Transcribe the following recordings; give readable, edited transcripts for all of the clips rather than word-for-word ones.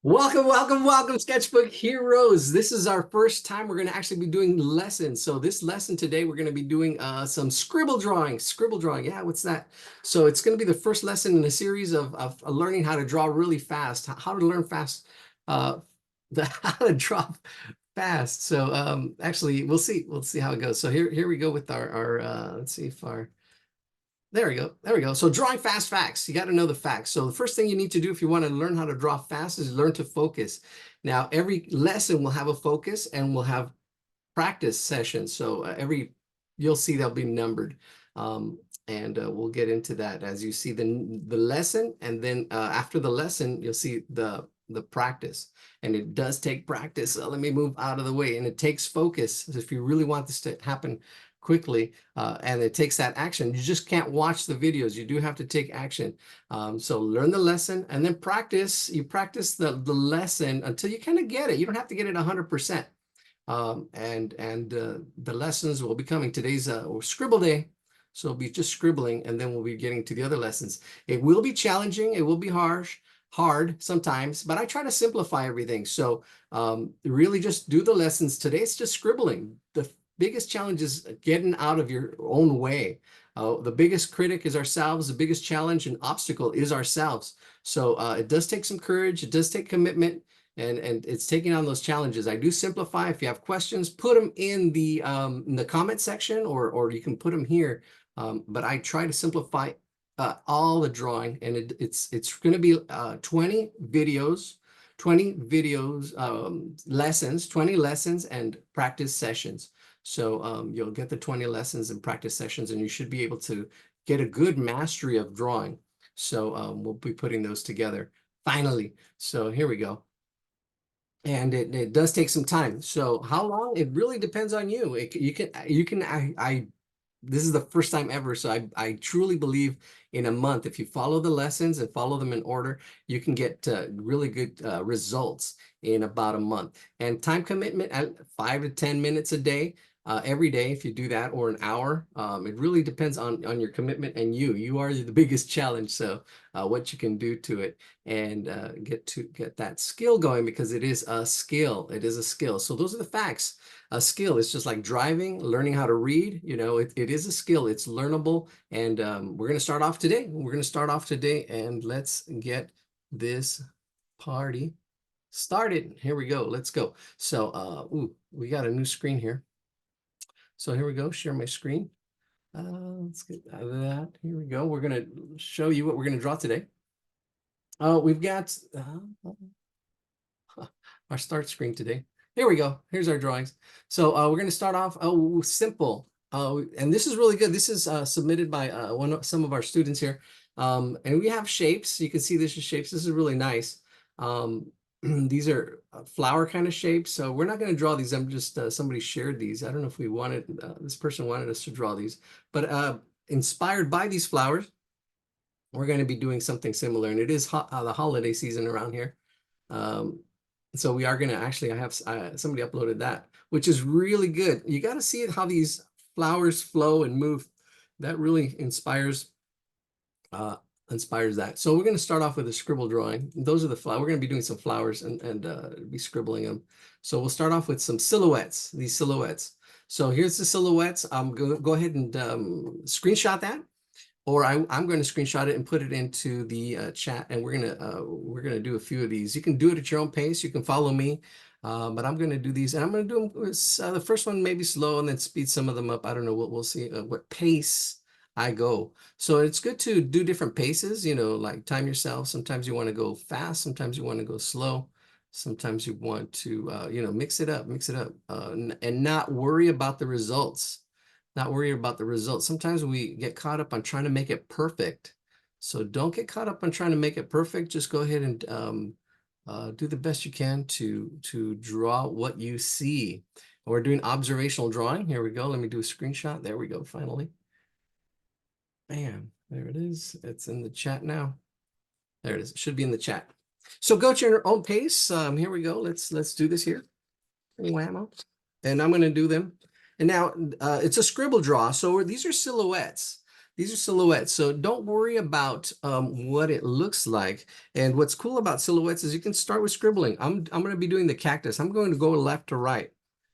Welcome, Sketchbook Heroes. This is our first time we're going to actually be doing lessons. So this lesson today, we're going to be doing some scribble drawing. Scribble drawing, yeah, what's that? So it's going to be the first lesson in a series of learning how to draw really fast, how to learn fast, uh, how to draw fast. So actually, we'll see how it goes. So here we go with our let's see if our there we go. There we go. So drawing fast facts. You got to know the facts. So the first thing you need to do if you want to learn how to draw fast is learn to focus. Now, every lesson will have a focus and we'll have practice sessions. So you'll see they'll be numbered. And we'll get into that as you see the lesson. And then after the lesson, you'll see the practice. And it does take practice. So let me move out of the way. And it takes focus. If you really want this to happen quickly, and it takes that action. You just can't watch the videos. You do have to take action. So learn the lesson and then practice. You practice the lesson until you kind of get it. You don't have to get it 100%. The lessons will be coming. Today's scribble day. So we'll be just scribbling and then we'll be getting to the other lessons. It will be challenging. It will be hard sometimes, but I try to simplify everything. So really just do the lessons. Today it's just scribbling. The biggest challenge is getting out of your own way. The biggest critic is ourselves. The biggest challenge and obstacle is ourselves. So it does take some courage. It does take commitment, and it's taking on those challenges. I do simplify. If you have questions, put them in the comment section, or you can put them here. But I try to simplify all the drawing, and it's going to be 20 videos. 20 videos, lessons, 20 lessons and practice sessions. So you'll get the 20 lessons and practice sessions, and you should be able to get a good mastery of drawing. So we'll be putting those together finally. So here we go. And it does take some time. So how long? It really depends on you. This is the first time ever. So I truly believe in a month, if you follow the lessons and follow them in order, you can get really good results in about a month. And time commitment at 5 to 10 minutes a day, every day, if you do that, or an hour. It really depends on your commitment and you are the biggest challenge. So what you can do to it and get that skill going, because it is a skill. It is a skill. So those are the facts. A skill. It's just like driving, learning how to read. You know, it is a skill. It's learnable. And we're going to start off today. We're going to start off today, and let's get this party started. Here we go. Let's go. So we got a new screen here. So here we go. Share my screen. Let's get out of that. Here we go. We're going to show you what we're going to draw today. We've got our start screen today. Here we go. Here's our drawings. So we're going to start off simple. And this is really good. This is submitted by some of our students here. And we have shapes. You can see this is shapes. This is really nice. These are flower kind of shapes. So we're not going to draw these. I'm just, somebody shared these. I don't know if we wanted, this person wanted us to draw these. But inspired by these flowers, we're going to be doing something similar. And it is the holiday season around here. So we are going to actually, I have somebody uploaded that, which is really good. You got to see how these flowers flow and move. That really inspires that. So we're going to start off with a scribble drawing. Those are the flowers. We're going to be doing some flowers and be scribbling them. So we'll start off with some silhouettes, these silhouettes. So here's the silhouettes. I'm going to go ahead and screenshot that. Or I'm going to screenshot it and put it into the chat, and we're gonna do a few of these. You can do it at your own pace. You can follow me, but I'm going to do these, and I'm going to do them. The first one maybe slow, and then speed some of them up. I don't know. We'll see what pace I go. So it's good to do different paces. You know, like time yourself. Sometimes you want to go fast. Sometimes you want to go slow. Sometimes you want to mix it up, and not worry about the results. Not worry about the results. Sometimes we get caught up on trying to make it perfect. So don't get caught up on trying to make it perfect. Just go ahead and do the best you can to draw what you see. We're doing observational drawing. Here we go. Let me do a screenshot. There we go, finally. Bam, there it is. It's in the chat now. There it is. It should be in the chat. So go to your own pace. Here we go. Let's do this here. Whammo. And I'm going to do them. And now it's a scribble draw. So these are silhouettes. These are silhouettes, so don't worry about what it looks like. And what's cool about silhouettes is you can start with scribbling. I'm going to be doing the cactus. I'm going to go left to right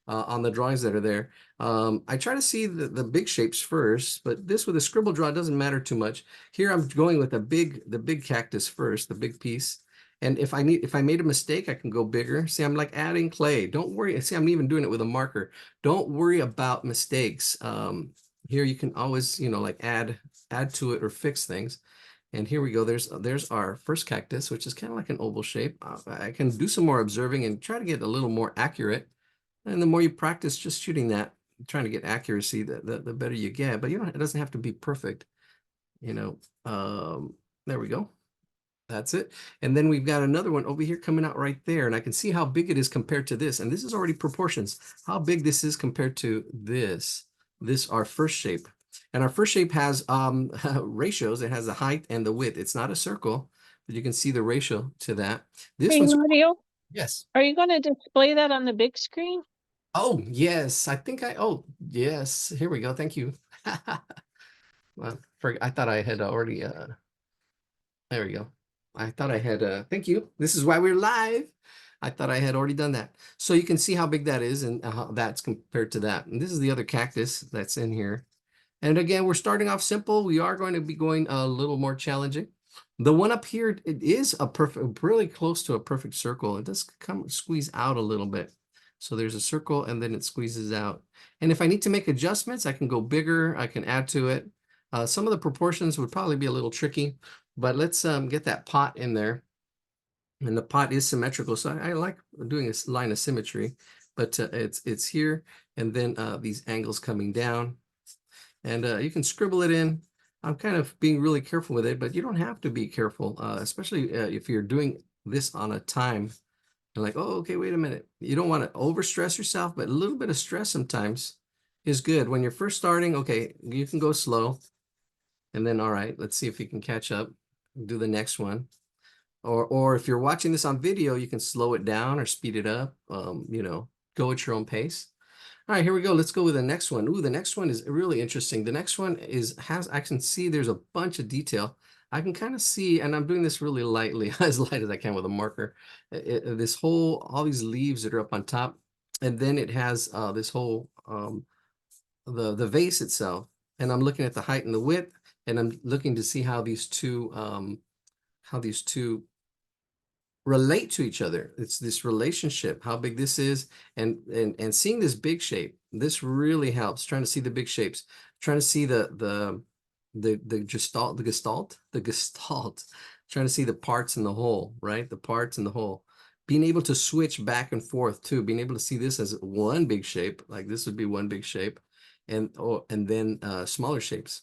on the drawings that are there. I try to see the big shapes first, but this with a scribble draw doesn't matter too much. Here I'm going with the big cactus first, the big piece. And if I made a mistake, I can go bigger. See, I'm like adding clay. Don't worry. See, I'm even doing it with a marker. Don't worry about mistakes. Here you can always, like add to it or fix things. And here we go. There's our first cactus, which is kind of like an oval shape. I can do some more observing and try to get a little more accurate. And the more you practice just shooting that, trying to get accuracy, the better you get. But it doesn't have to be perfect. You know, there we go. That's it. And then we've got another one over here coming out right there. And I can see how big it is compared to this. And this is already proportions. How big this is compared to this. Our first shape. And our first shape has ratios. It has the height and the width. It's not a circle, but you can see the ratio to that. This Hey, one's, Mario, yes. are you going to display that on the big screen? Oh, yes. Oh, yes. Here we go. Thank you. Well, I thought I had already, there we go. I thought I had, thank you. This is why we're live. I thought I had already done that. So you can see how big that is and how that's compared to that. And this is the other cactus that's in here. And again, we're starting off simple. We are going to be going a little more challenging. The one up here, it is a perfect, really close to a perfect circle. It does come squeeze out a little bit. So there's a circle and then it squeezes out. And if I need to make adjustments, I can go bigger. I can add to it. Some of the proportions would probably be a little tricky, but let's get that pot in there. And the pot is symmetrical, so I like doing a line of symmetry, but it's here, and then these angles coming down, and you can scribble it in. I'm kind of being really careful with it, but you don't have to be careful, especially if you're doing this on a time. And like, oh, okay, wait a minute. You don't want to overstress yourself, but a little bit of stress sometimes is good. When you're first starting, okay, you can go slow, and then, all right, let's see if you can catch up. Do the next one. Or if you're watching this on video, you can slow it down or speed it up. Go at your own pace. All right, here we go. Let's go with the next one. Ooh, the next one is really interesting. The next one I can see there's a bunch of detail. I can kind of see, and I'm doing this really lightly, as light as I can with a marker. All these leaves that are up on top, and then it has this whole the vase itself. And I'm looking at the height and the width, and I'm looking to see how these two relate to each other. It's this relationship, how big this is, and seeing this big shape. This really helps. Trying to see the big shapes, trying to see the gestalt. Trying to see the parts in the whole, right? The parts in the whole. Being able to switch back and forth too. Being able to see this as one big shape, like this would be one big shape, and then smaller shapes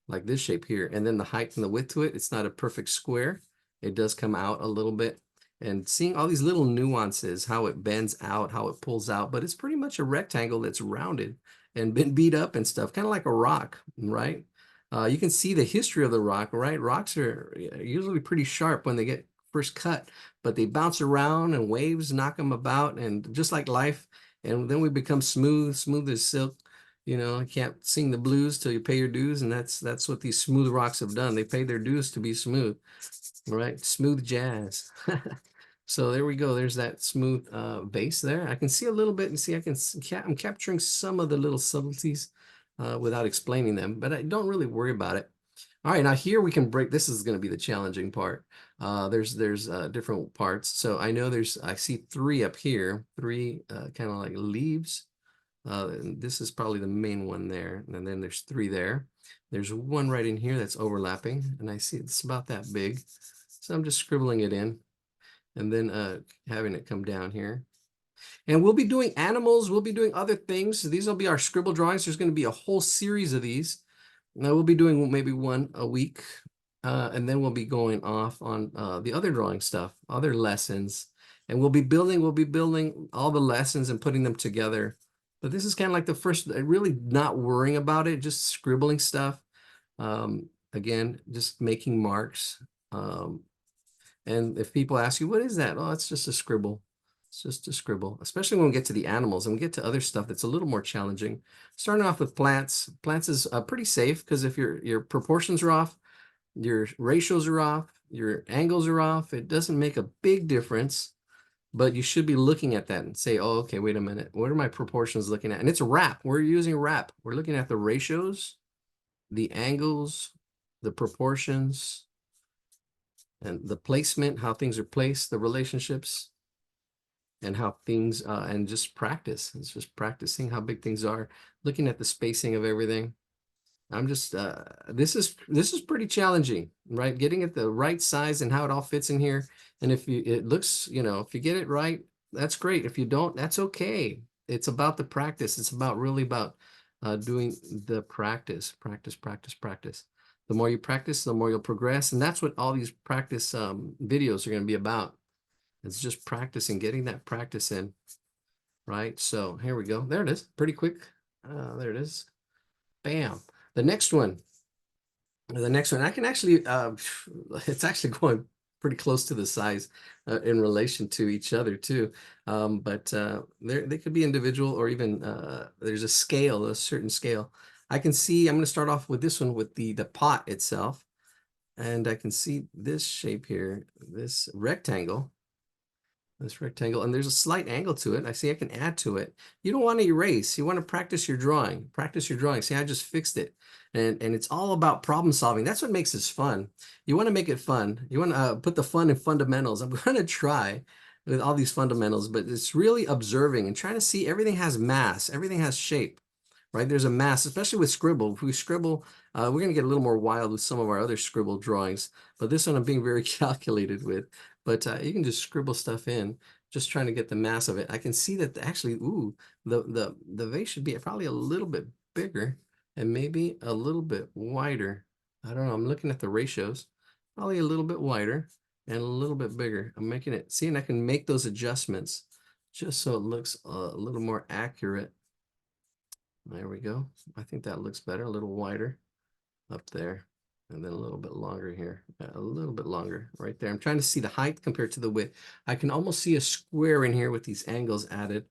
like this shape here, and then the height and the width to it. It's not a perfect square. It does come out a little bit, and seeing all these little nuances, how it bends out, how it pulls out, but it's pretty much a rectangle that's rounded and been beat up and stuff, kind of like a rock, right? You can see the history of the rock, right? Rocks are usually pretty sharp when they get first cut, but they bounce around and waves knock them about, and just like life, and then we become smooth as silk. You can't sing the blues till you pay your dues, and that's what these smooth rocks have done. They pay their dues to be smooth, right? Smooth jazz. So there we go. There's that smooth base there. I can see a little bit, and see I'm capturing some of the little subtleties without explaining them, but I don't really worry about it. All right, now here we can break. This is going to be the challenging part. There's different parts. So I see three up here, three kind of like leaves. And this is probably the main one there. And then there's three there. There's one right in here that's overlapping, and I see it's about that big. So I'm just scribbling it in, and then having it come down here. And we'll be doing animals. We'll be doing other things. So these will be our scribble drawings. There's going to be a whole series of these. Now we'll be doing maybe one a week. And then we'll be going off on the other drawing stuff, other lessons. And we'll be building all the lessons and putting them together. But this is kind of like the first, really not worrying about it, just scribbling stuff. Again, just making marks. And if people ask you, what is that? Oh, it's just a scribble. It's just to scribble, especially when we get to the animals and we get to other stuff that's a little more challenging. Starting off with plants. Plants is pretty safe because if your proportions are off, your ratios are off, your angles are off, it doesn't make a big difference. But you should be looking at that and say, oh, okay, wait a minute. What are my proportions looking at? And it's a wrap. We're using a wrap. We're looking at the ratios, the angles, the proportions, and the placement, how things are placed, the relationships, and how things, and just practice. It's just practicing how big things are, looking at the spacing of everything. I'm just this is pretty challenging, right? Getting it the right size and how it all fits in here. And if you it looks, if you get it right, that's great. If you don't, that's okay. It's about the practice. It's about really about doing the practice, practice, practice, practice. The more you practice, the more you'll progress. And that's what all these practice videos are going to be about. It's just practicing, getting that practice in, right? So here we go. There it is. Pretty quick. There it is. Bam. The next one, I can actually, it's actually going pretty close to the size in relation to each other too. But they could be individual or even there's a scale, a certain scale. I can see, I'm going to start off with this one with the pot itself. And I can see this shape here, this rectangle. And there's a slight angle to it. I see I can add to it. You don't want to erase. You want to practice your drawing. Practice your drawing. See, I just fixed it. And it's all about problem solving. That's what makes this fun. You want to make it fun. You want to put the fun in fundamentals. I'm going to try with all these fundamentals, but it's really observing and trying to see everything has mass. Everything has shape, right? There's a mass, especially with scribble. If we scribble, we're going to get a little more wild with some of our other scribble drawings, but this one I'm being very calculated with. But you can just scribble stuff in, just trying to get the mass of it. I can see that actually, ooh, the vase should be probably a little bit bigger and maybe a little bit wider. I don't know. I'm looking at the ratios, probably a little bit wider and a little bit bigger. I'm making it, see, and I can make those adjustments just so it looks a little more accurate. There we go. I think that looks better, a little wider up there. And then a little bit longer here, a little bit longer right there. I'm trying to see the height compared to the width. I can almost see a square in here with these angles added,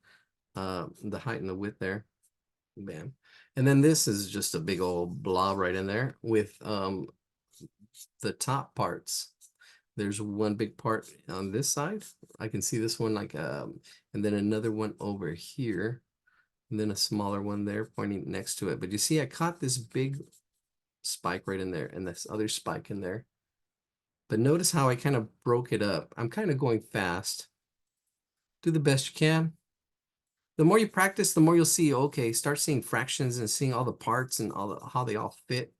the height and the width there. Bam. And then this is just a big old blob right in there with the top parts. There's one big part on this side. I can see this one like, and then another one over here. And then a smaller one there pointing next to it. But you see, I caught this big spike right in there and this other spike in there. But notice how I kind of broke it up. I'm kind of going fast. Do the best you can. The more you practice, the more you'll see, okay, start seeing fractions and seeing all the parts and how they all fit.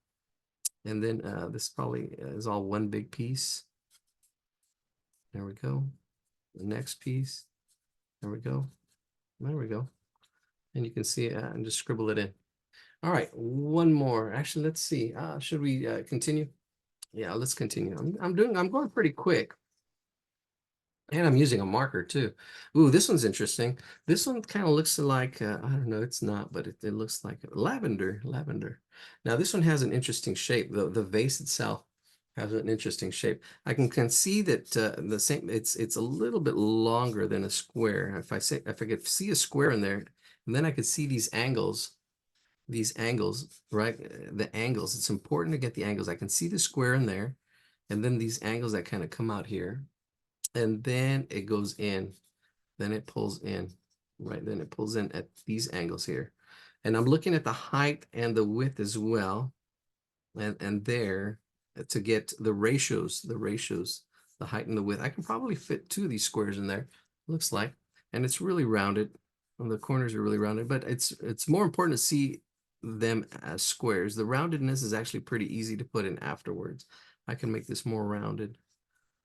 And then this probably is all one big piece. There we go. The next piece. There we go. There we go. And you can see it and just scribble it in. All right, one more. Actually, let's see. Should we continue? Yeah, let's continue. I'm going pretty quick. And I'm using a marker too. Ooh, this one's interesting. This one kind of looks like, I don't know, it's not, but it looks like lavender. Now this one has an interesting shape. The vase itself has an interesting shape. I can see that the same, it's a little bit longer than a square. If I could see a square in there, and then I could see these angles, right? The angles, it's important to get the angles. I can see the square in there, and then these angles that kind of come out here. And then it goes in, then it pulls in, right? Then it pulls in at these angles here. And I'm looking at the height and the width as well. And there to get the ratios, the height and the width. I can probably fit two of these squares in there, looks like. And it's really rounded. And the corners are really rounded, but it's more important to see them as squares. The roundedness is actually pretty easy to put in afterwards. I can make this more rounded,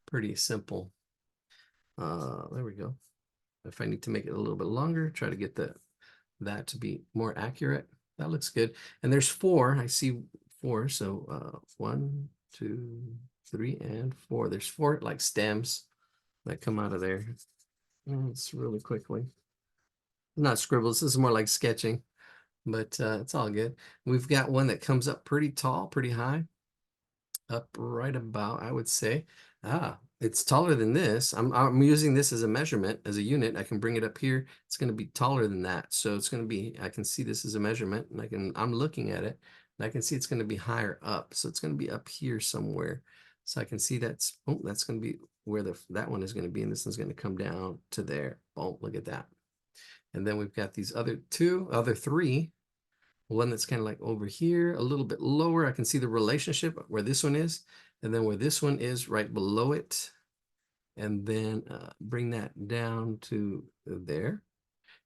pretty simple. There we go. If I need to make it a little bit longer, try to get that to be more accurate. That looks good. And there's four. I see four. So 1, 2, 3, and 4. There's 4 like stems that come out of there. It's really quickly. Not scribbles. This is more like sketching, but it's all good. We've got one that comes up pretty tall, pretty high, up right about, I would say. It's taller than this. I'm using this as a measurement, as a unit. I can bring it up here. It's going to be taller than that. So it's going to be, I can see this as a measurement, and I'm looking at it, and I can see it's going to be higher up. So it's going to be up here somewhere. So I can see that's going to be where that one is going to be, and this one's going to come down to there. Oh, look at that. And then we've got these other three. One that's kind of like over here, a little bit lower. I can see the relationship where this one is, and then where this one is right below it. And then bring that down to there.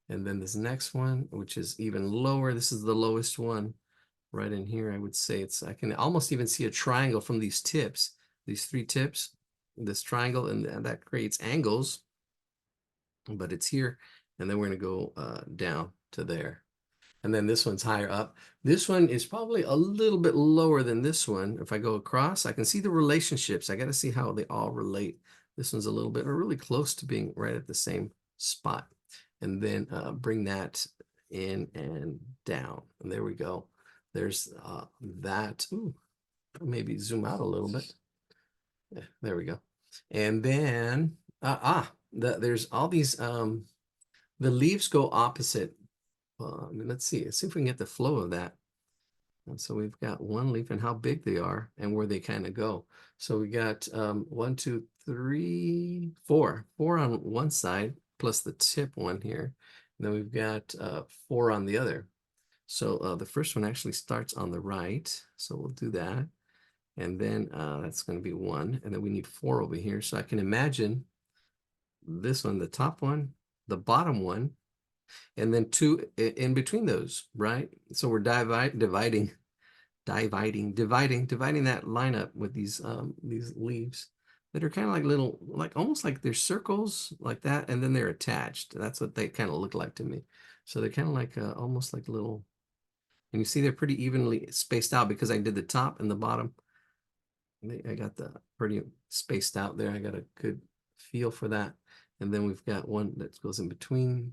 And then this next one, which is even lower, this is the lowest one right in here. I would say I can almost even see a triangle from these tips, these three tips, this triangle, and that creates angles, but it's here. And then we're going to go down to there. And then this one's higher up. This one is probably a little bit lower than this one. If I go across, I can see the relationships. I got to see how they all relate. This one's a little bit, or really close to being right at the same spot. And then bring that in and down. And there we go. There's that. Ooh, maybe zoom out a little bit. Yeah, there we go. And then, there's all these, the leaves go opposite. Let's see if we can get the flow of that. And so we've got one leaf and how big they are and where they kind of go. So we got 1, 2, 3, 4. 4 on one side plus the tip one here. And then we've got 4 on the other. So the first one actually starts on the right. So we'll do that. And then that's going to be 1. And then we need 4 over here. So I can imagine this one, the top one, the bottom one, and then 2 in between those, right? So we're dividing that lineup with these leaves that are kind of like little, like almost like they're circles like that, and then they're attached. That's what they kind of look like to me. So they're kind of like almost like little, and you see they're pretty evenly spaced out because I did the top and the bottom. I got the pretty spaced out there. I got a good feel for that. And then we've got one that goes in between.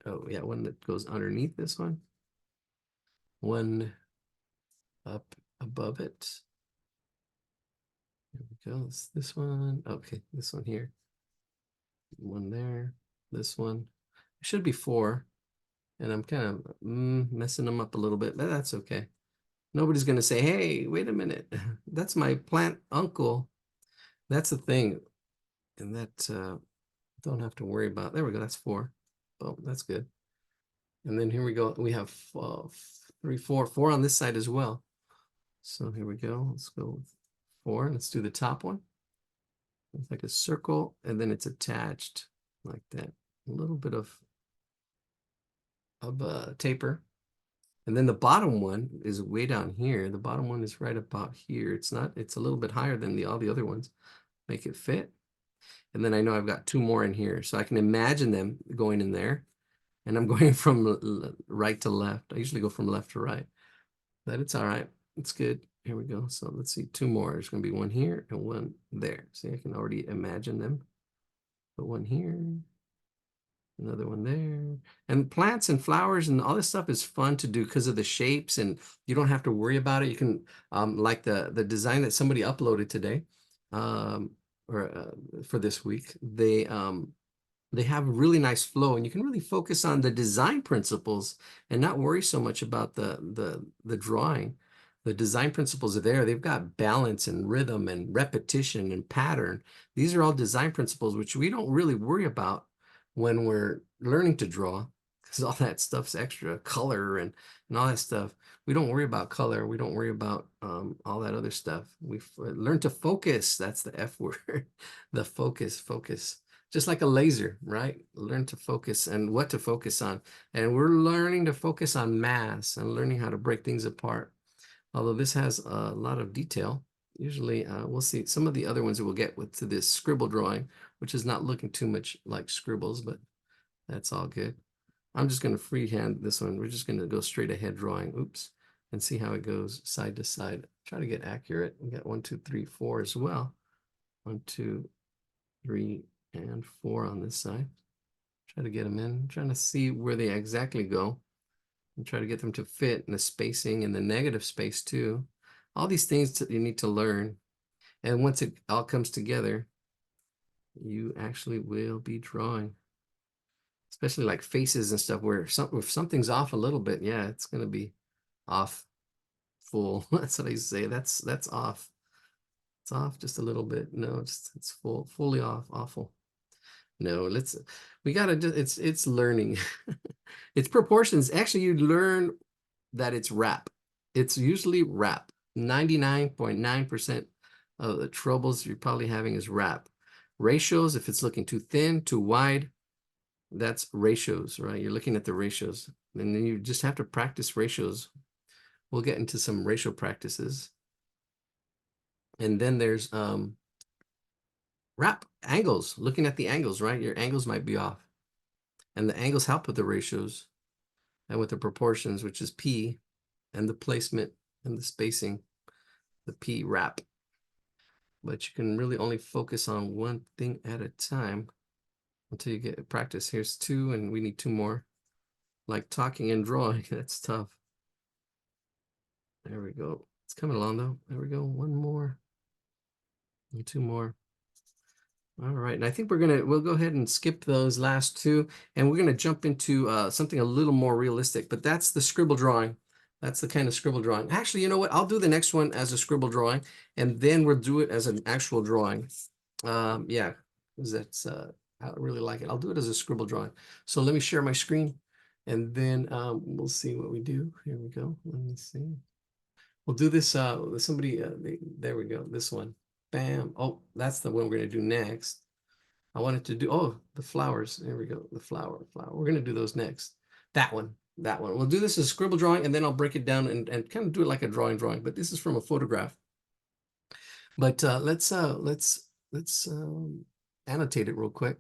Oh yeah, one that goes underneath this one. One up above it. There we go. It's this one. Okay, this one here. One there. This one. It should be 4. And I'm kind of messing them up a little bit, but that's okay. Nobody's going to say, hey, wait a minute. That's my plant uncle. That's the thing. And that don't have to worry about. There we go. That's 4. Oh, that's good. And then here we go. We have 3, 4 on this side as well. So here we go. Let's go with 4. Let's do the top one. It's like a circle, and then it's attached like that. A little bit of taper. And then the bottom one is way down here. The bottom one is right about here. It's a little bit higher than all the other ones. Make it fit. And then I know I've got 2 more in here. So I can imagine them going in there. And I'm going from right to left. I usually go from left to right. But it's all right. It's good. Here we go. So let's see, 2 more. There's going to be one here and one there. See, I can already imagine them. Put one here, another one there. And plants and flowers and all this stuff is fun to do because of the shapes, and you don't have to worry about it. You can, like the design that somebody uploaded today, for this week, they have a really nice flow, and you can really focus on the design principles and not worry so much about the drawing. The design principles are there. They've got balance and rhythm and repetition and pattern. These are all design principles which we don't really worry about when we're learning to draw, because all that stuff's extra, color and all that stuff. We don't worry about color. We don't worry about all that other stuff. We've learned to focus. That's the F word. The focus. Just like a laser, right? Learn to focus and what to focus on. And we're learning to focus on mass and learning how to break things apart. Although this has a lot of detail. Usually we'll see some of the other ones that we'll get to this scribble drawing, which is not looking too much like scribbles, but that's all good. I'm just going to freehand this one. We're just going to go straight ahead drawing. Oops. And see how it goes side to side. Try to get accurate. We got 1, 2, 3, 4 as well. 1, 2, 3, and 4 on this side. Try to get them in. Trying to see where they exactly go. And try to get them to fit in the spacing and the negative space too. All these things you need to learn. And once it all comes together, you actually will be drawing. Especially like faces and stuff where if something's off a little bit, yeah, it's gonna be off full. That's what I say. That's off. It's off just a little bit. No, it's fully off, awful. No, we gotta do it's learning. It's proportions. Actually, you learn that it's wrap. It's usually wrap. 99.9% of the troubles you're probably having is wrap. Ratios, if it's looking too thin, too wide, that's ratios, right? You're looking at the ratios. And then you just have to practice ratios. We'll get into some ratio practices. And then there's wrap angles, looking at the angles, right? Your angles might be off. And the angles help with the ratios and with the proportions, which is P, and the placement and the spacing, the P wrap. But you can really only focus on one thing at a time until you get practice. Here's 2, and we need 2 more. Like talking and drawing, that's tough. There we go. It's coming along though. There we go. 1 more. And 2 more. All right, and I think we'll go ahead and skip those last 2, and we're gonna jump into something a little more realistic, but that's the scribble drawing. That's the kind of scribble drawing. Actually, you know what? I'll do the next one as a scribble drawing, and then we'll do it as an actual drawing. Yeah, because that's I really like it. I'll do it as a scribble drawing. So let me share my screen, and then we'll see what we do. Here we go. Let me see. We'll do this. There we go. This one. Bam. Oh, that's the one we're going to do next. I wanted to do, oh, the flowers. There we go. The flower. We're going to do those next. That one. We'll do this as a scribble drawing, and then I'll break it down and kind of do it like a drawing, but this is from a photograph. But let's annotate it real quick.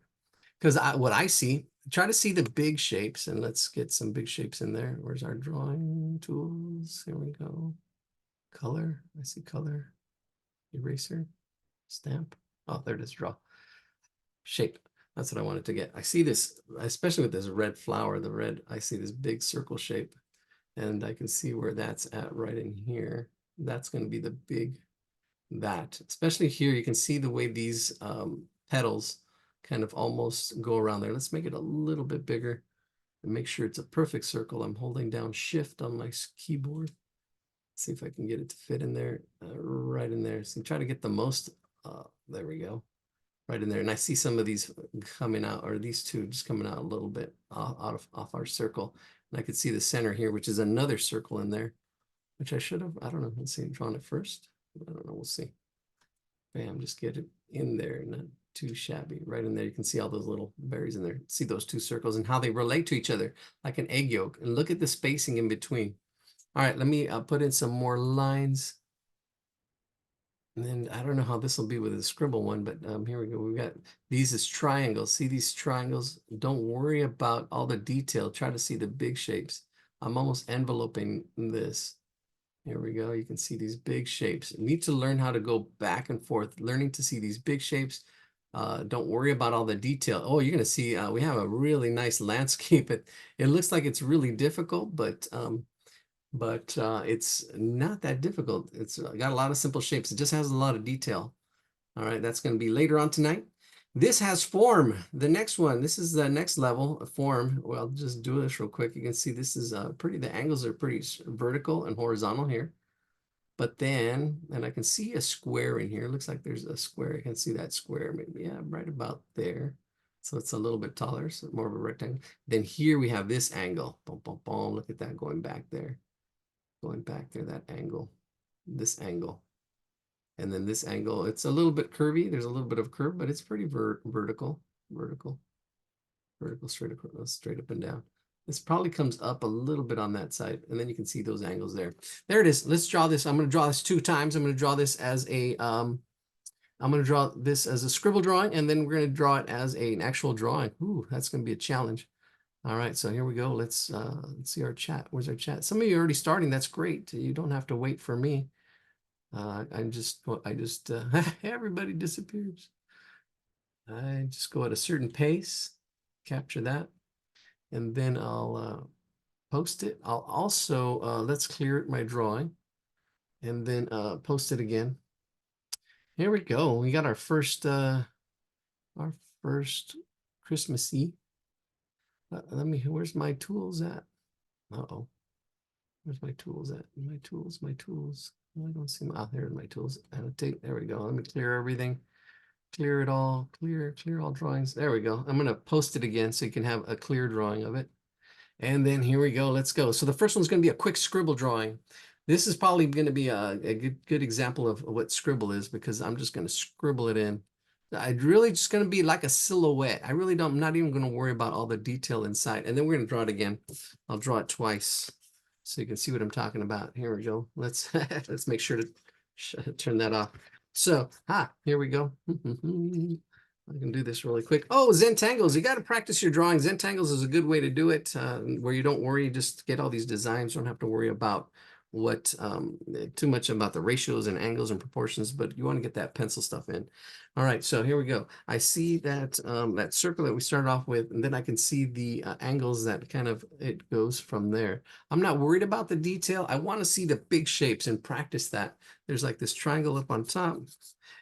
Because what I see, try to see the big shapes, and let's get some big shapes in there. Where's our drawing tools? Here we go. Color. I see color. Eraser. Stamp. Oh, there it is. Draw. Shape. That's what I wanted to get. I see this, especially with this red flower, the red, I see this big circle shape, and I can see where that's at right in here. That's going to be the big, especially here, you can see the way these petals kind of almost go around there. Let's make it a little bit bigger and make sure it's a perfect circle. I'm holding down Shift on my keyboard. See if I can get it to fit in there, right in there. So try to get the most, there we go, right in there. And I see some of these coming out, or these 2 just coming out a little bit off our circle. And I could see the center here, which is another circle in there, which I should have, I don't know, let's see, drawn it first. I don't know, we'll see. Bam, just get it in there, not too shabby. Right in there, you can see all those little berries in there. See those 2 circles and how they relate to each other, like an egg yolk. And look at the spacing in between. All right, let me put in some more lines. And then I don't know how this will be with the scribble one, but here we go. We've got these as triangles. See these triangles? Don't worry about all the detail. Try to see the big shapes. I'm almost enveloping this. Here we go. You can see these big shapes. You need to learn how to go back and forth, learning to see these big shapes. Don't worry about all the detail. Oh, you're going to see we have a really nice landscape. It looks like it's really difficult, but it's not that difficult. It's got a lot of simple shapes. It just has a lot of detail. All right, that's going to be later on tonight. This has form. The next one, this is the next level of form. Well, I'll just do this real quick. You can see this is the angles are pretty vertical and horizontal here. But then, and I can see a square in here. It looks like there's a square. I can see that square maybe, yeah, right about there. So it's a little bit taller, so more of a rectangle. Then here we have this angle. Boom, boom, boom. Look at that going back there. Going back there, that angle, this angle. And then this angle, it's a little bit curvy. There's a little bit of curve, but it's pretty vertical, straight up and down. This probably comes up a little bit on that side, and then you can see those angles there. There it is. Let's draw this. I'm going to draw this 2 times. I'm going to draw this as a scribble drawing, and then we're going to draw it as an actual drawing. Ooh, that's going to be a challenge. All right, so here we go. Let's see our chat. Where's our chat? Some of you are already starting. That's great. You don't have to wait for me. Everybody disappears. I just go at a certain pace, capture that, and then I'll post it. I'll also, let's clear my drawing, and then post it again. Here we go. We got our first our first Christmassy. Where's my tools at? Uh-oh. Where's my tools at? My tools. I don't see my, there's my tools. Annotate, there we go. Let me clear everything. Clear it all, clear all drawings. There we go. I'm gonna post it again so you can have a clear drawing of it. And then here we go, let's go. So the first one's gonna be a quick scribble drawing. This is probably gonna be a good example of what scribble is, because I'm just gonna scribble it in. I really just gonna be like a silhouette. I really don't, I'm not even gonna worry about all the detail inside. And then we're gonna draw it again. I'll draw it twice so you can see what I'm talking about. Here we go. Let's let's make sure to turn that off. So, here we go. I can do this really quick. Oh, Zentangles. You got to practice your drawing. Zentangles is a good way to do it, where you don't worry, just get all these designs. Don't have to worry about what too much about the ratios and angles and proportions, but you want to get that pencil stuff in. All right, so here we go. I see that that circle that we started off with, and then I can see the angles that kind of it goes from there. I'm not worried about the detail. I want to see the big shapes and practice that. There's like this triangle up on top,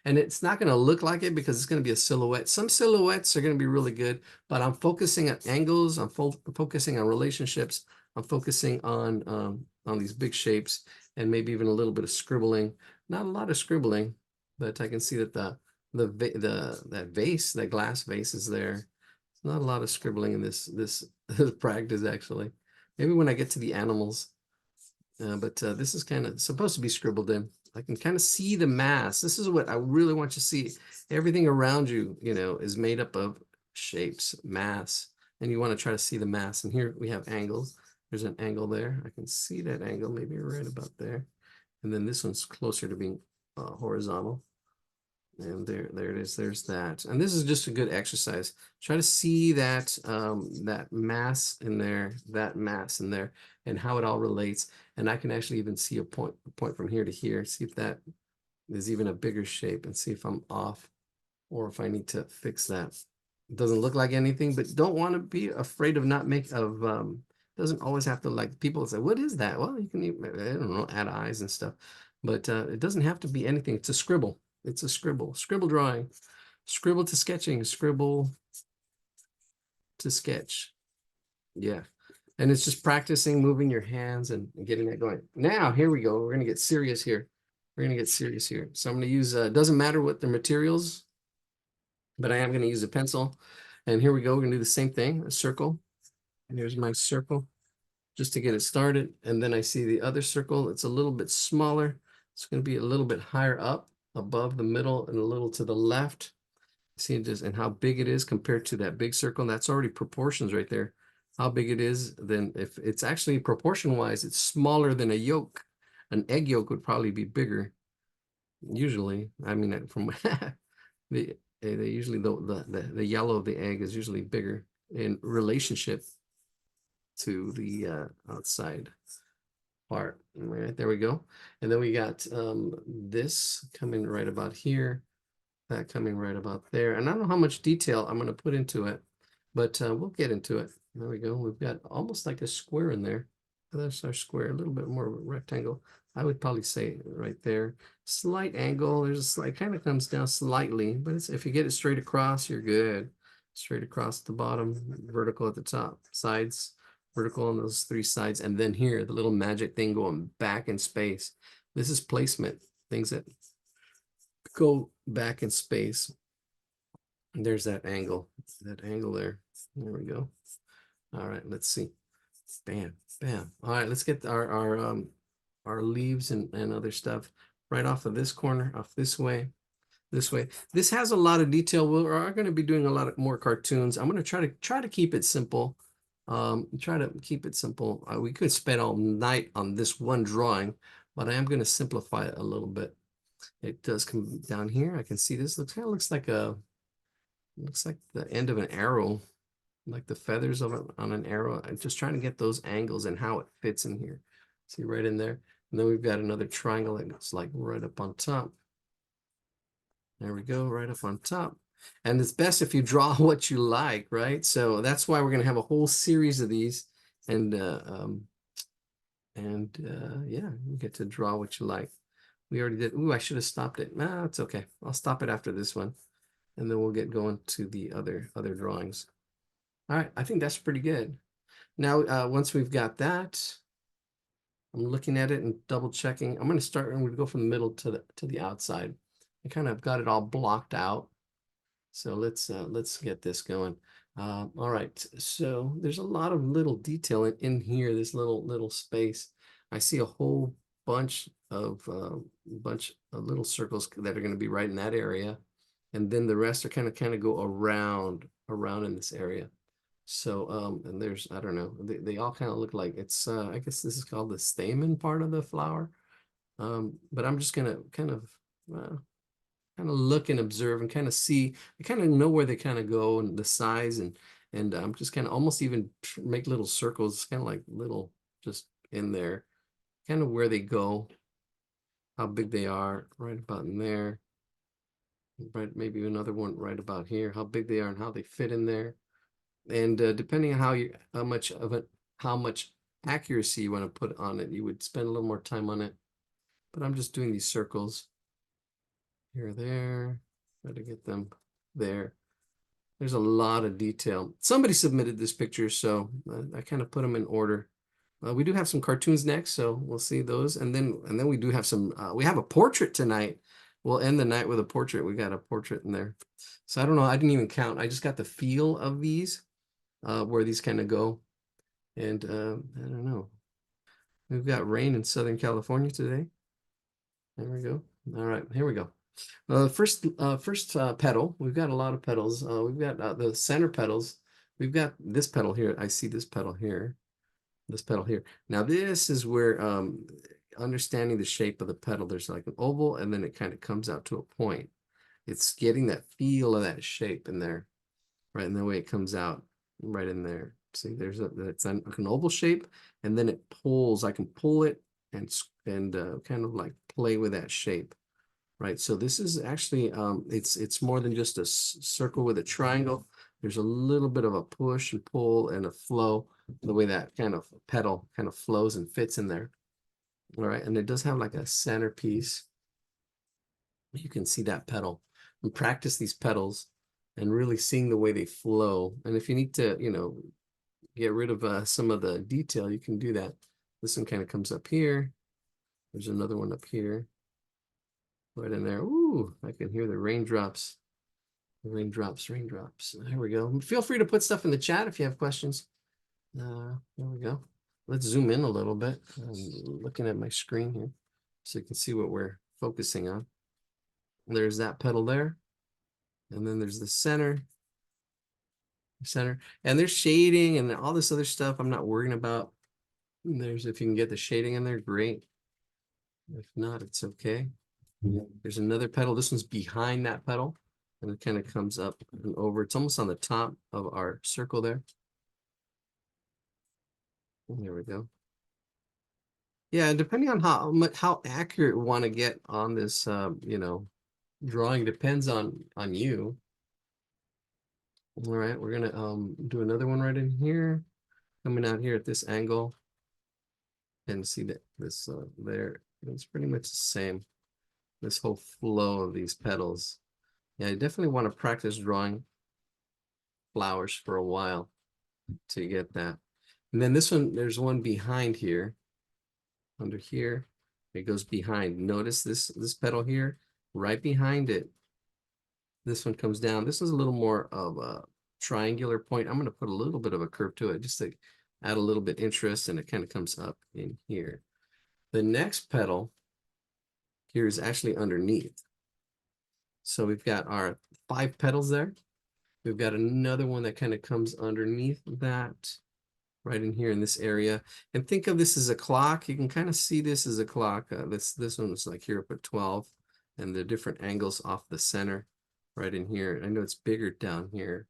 and it's not going to look like it because it's going to be a silhouette. Some silhouettes are going to be really good, but I'm focusing on angles. I'm focusing on relationships. I'm focusing on these big shapes, and maybe even a little bit of scribbling. Not a lot of scribbling, but I can see that that vase, that glass vase, is there. Not a lot of scribbling in this practice, actually. Maybe when I get to the animals, but this is kind of supposed to be scribbled in. I can kind of see the mass. This is what I really want you to see. Everything around you, is made up of shapes, mass, and you want to try to see the mass. And here we have angles. There's an angle there. I can see that angle, maybe right about there. And then this one's closer to being horizontal. And there it is. There's that. And this is just a good exercise. Try to see that that mass in there, and how it all relates. And I can actually even see a point from here to here. See if that is even a bigger shape, and see if I'm off or if I need to fix that. It doesn't look like anything, but don't want to be afraid of not make of doesn't always have to, like, people say, what is that? Well, you can even, I don't know, add eyes and stuff, but it doesn't have to be anything. It's a scribble. It's a scribble drawing, scribble to sketching, scribble to sketch. Yeah. And it's just practicing moving your hands and getting that going. Now, here we go. We're going to get serious here. So I'm going to use, doesn't matter what the materials, but I am going to use a pencil. And here we go. We're going to do the same thing, a circle. And here's my circle just to get it started. And then I see the other circle. It's a little bit smaller. It's going to be a little bit higher up above the middle and a little to the left. See just and how big it is compared to that big circle. That's already proportions right there. How big it is, then if it's actually proportion wise, it's smaller than a yolk. An egg yolk would probably be bigger. Usually, I mean, from they usually the yellow of the egg is usually bigger in relationship to the outside part. All right, there we go. And then we got this coming right about here, that coming right about there. And I don't know how much detail I'm going to put into it, but we'll get into it. There we go. We've got almost like a square in there. That's our square, a little bit more of a rectangle. I would probably say right there. Slight angle. There's a slight, kind of comes down slightly, but it's, if you get it straight across, you're good. Straight across the bottom, vertical at the top, sides, vertical on those three sides. And then here, the little magic thing going back in space. This is placement, things that go back in space. And there's that angle there. There we go. All right, let's see. Bam, bam. All right, let's get our leaves and other stuff right off of this corner, off this way. This has a lot of detail. We are going to be doing a lot of more cartoons. I'm going to try to keep it simple. We could spend all night on this one drawing, but I am going to simplify it a little bit. It does come down here. I can see this kind of looks like the end of an arrow, like the feathers of on an arrow. I'm just trying to get those angles and how it fits in here. See right in there. And then we've got another triangle that's like right up on top. There we go, right up on top. And it's best if you draw what you like, right? So that's why we're going to have a whole series of these. And yeah, you get to draw what you like. We already did. Ooh, I should have stopped it. Nah, it's okay. I'll stop it after this one. and then we'll get going to the other drawings. All right, I think that's pretty good. Now, once we've got that, I'm looking at it and double checking. I'm going to start, and we're going to go from the middle to the outside. I kind of got it all blocked out. So let's get this going. All right, so there's a lot of little detail in here, this little space. I see a whole bunch of little circles that are going to be right in that area, and then the rest are kind of go around in this area. So and there's, I don't know, they all kind of look like it's I guess this is called the stamen part of the flower. But I'm just gonna kind of look and observe and kind of see. I kind of know where they kind of go and the size, and I'm just kind of almost even make little circles, kind of like little just in there, kind of where they go, how big they are, right about in there. Right, maybe another one right about here, how big they are and how they fit in there. And depending on how much accuracy you want to put on it, you would spend a little more time on it. But I'm just doing these circles here, there, try to get them there. There's a lot of detail. Somebody submitted this picture, so I kind of put them in order. We do have some cartoons next, so we'll see those, and then we do have some. We have a portrait tonight. We'll end the night with a portrait. We got a portrait in there, so I don't know. I didn't even count. I just got the feel of these, where these kind of go, and I don't know. We've got rain in Southern California today. There we go. All right, here we go. First petal. We've got a lot of petals. We've got the center petals. We've got this petal here. I see this petal here. This petal here. Now this is where understanding the shape of the petal. There's like an oval, and then it kind of comes out to a point. It's getting that feel of that shape in there, right? And the way it comes out right in there. See, it's an oval shape, and then it pulls. I can pull it and kind of like play with that shape. Right, so this is actually it's more than just a circle with a triangle. There's a little bit of a push and pull and a flow, the way that kind of petal kind of flows and fits in there. All right, and it does have like a centerpiece. You can see that petal. And practice these petals and really seeing the way they flow. And if you need to, get rid of some of the detail, you can do that. This one kind of comes up here. There's another one up here. Right in there. Ooh, I can hear the raindrops. Raindrops, raindrops. There we go. Feel free to put stuff in the chat if you have questions. There we go. Let's zoom in a little bit. I'm looking at my screen here so you can see what we're focusing on. There's that petal there. And then there's the center. And there's shading and all this other stuff I'm not worrying about. If you can get the shading in there, great. If not, it's okay. There's another petal. This one's behind that petal, and it kind of comes up and over. It's almost on the top of our circle there. And there we go. Yeah, depending on how accurate we want to get on this, drawing depends on you. All right, we're gonna do another one right in here, coming out here at this angle, and see that this there. It's pretty much the same. This whole flow of these petals. Yeah, I definitely want to practice drawing flowers for a while to get that. And then this one, there's one behind here, under here. It goes behind. Notice this petal here, right behind it. This one comes down. This is a little more of a triangular point. I'm going to put a little bit of a curve to it just to add a little bit interest, and it kind of comes up in here. The next petal here is actually underneath. So we've got our 5 petals there. We've got another one that kind of comes underneath that, right in here in this area. And think of this as a clock. You can kind of see this as a clock. This one was like here up at 12, and the different angles off the center right in here. I know it's bigger down here,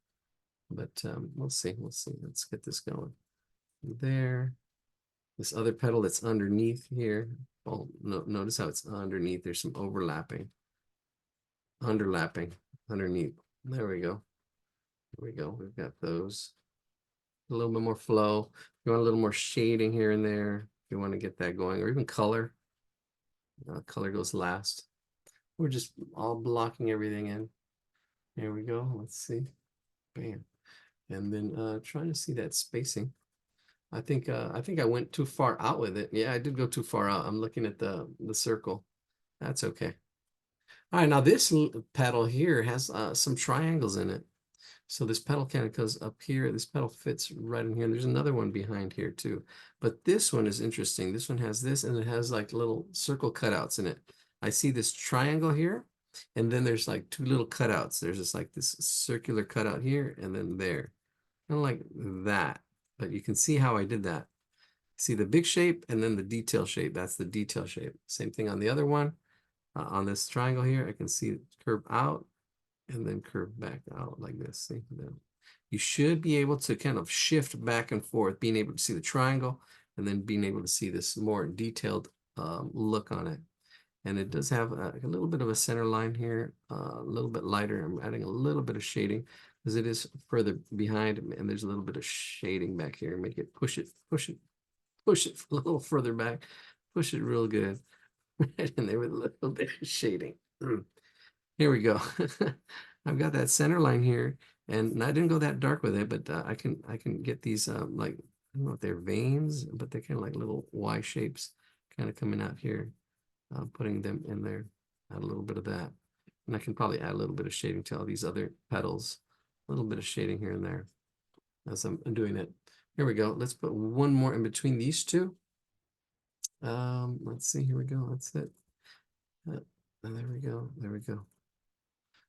but we'll see. Let's get this going. There. This other petal that's underneath here. Oh, no, notice how it's underneath. There's some overlapping. Underlapping underneath. There we go. There we go. We've got those. A little bit more flow. You want a little more shading here and there. If you want to get that going, or even color. Color goes last. We're just all blocking everything in. Here we go. Let's see. Bam. And then trying to see that spacing. I think I went too far out with it. Yeah, I did go too far out. I'm looking at the circle. That's okay. All right, now this petal here has some triangles in it. So this petal kind of goes up here. This petal fits right in here. And there's another one behind here too. But this one is interesting. This one has this and it has like little circle cutouts in it. I see this triangle here. And then there's like two little cutouts. There's just like this circular cutout here and then there. Kind of like that. But you can see how I did that. See the big shape and then the detail shape. That's the detail shape. Same thing on the other one. On this triangle here, I can see it curve out and then curve back out like this. See, you should be able to kind of shift back and forth, being able to see the triangle and then being able to see this more detailed look on it. And it does have a little bit of a center line here, a little bit lighter. I'm adding a little bit of shading because it is further behind and there's a little bit of shading back here. Make it push it a little further back, push it real good. Right in there with a little bit of shading. Here we go. I've got that center line here, and I didn't go that dark with it, but I can get these like, I don't know if they're veins, but they're kind of like little Y shapes kind of coming out here, putting them in there. Add a little bit of that. And I can probably add a little bit of shading to all these other petals, a little bit of shading here and there as I'm doing it. Here we go. Let's put one more in between these two. Let's see, here we go. That's it. There we go. There we go.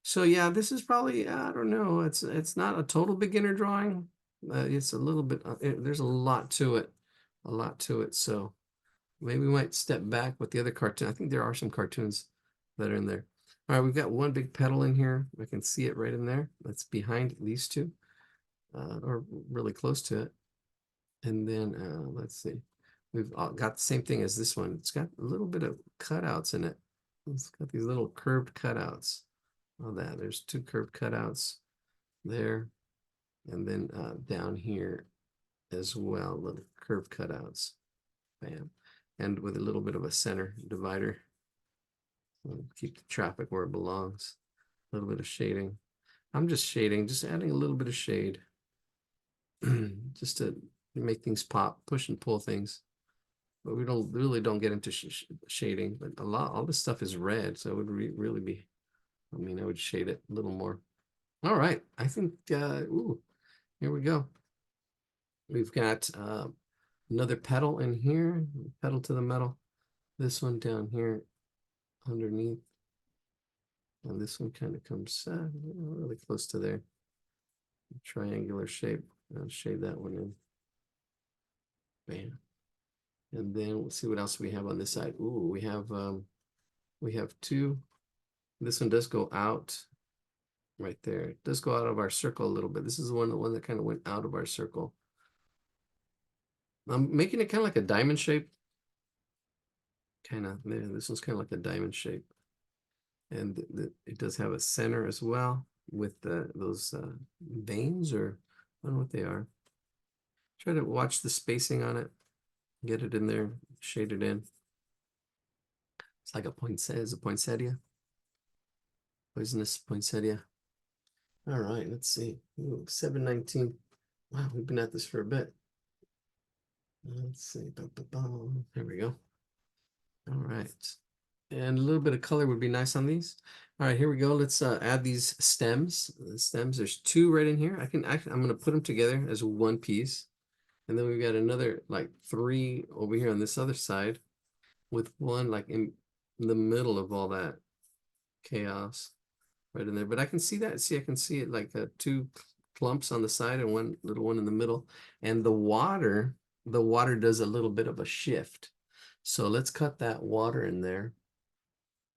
So yeah, this is probably, I don't know, it's not a total beginner drawing. It's a little bit, there's a lot to it, a lot to it. So maybe we might step back with the other cartoon. I think there are some cartoons that are in there. All right, we've got one big petal in here. I can see it right in there. That's behind these two, or really close to it. And then let's see. We've got the same thing as this one. It's got a little bit of cutouts in it. It's got these little curved cutouts. Oh, that there's two curved cutouts there. And then down here as well, little curved cutouts. Bam. And with a little bit of a center divider. Keep the traffic where it belongs. A little bit of shading. I'm just shading, just adding a little bit of shade. Just to make things pop, push and pull things. But we really don't get into shading. But all this stuff is red, so it would really be. I mean, I would shade it a little more. All right, I think. Ooh, here we go. We've got another petal in here. Petal to the metal. This one down here underneath, and this one kind of comes really close to there. Triangular shape. I'll shade that one in. Bam. And then we'll see what else we have on this side. Ooh, we have two. This one does go out right there. It does go out of our circle a little bit. This is the one that kind of went out of our circle. I'm making it kind of like a diamond shape. Kind of, this one's kind of like a diamond shape. And it does have a center as well with those veins, or I don't know what they are. Try to watch the spacing on it. Get it in there, shade it in. It's like a poinsettia. Poisonous poinsettia. All right, let's see. Ooh, 719. Wow, we've been at this for a bit. Let's see. There we go. All right. And a little bit of color would be nice on these. All right, here we go. Let's add these stems. The stems, there's two right in here. I'm going to put them together as one piece. And then we've got another like three over here on this other side with one like in the middle of all that chaos right in there. But I can see that. See, I can see it like two clumps on the side and one little one in the middle. And the water does a little bit of a shift. So let's cut that water in there,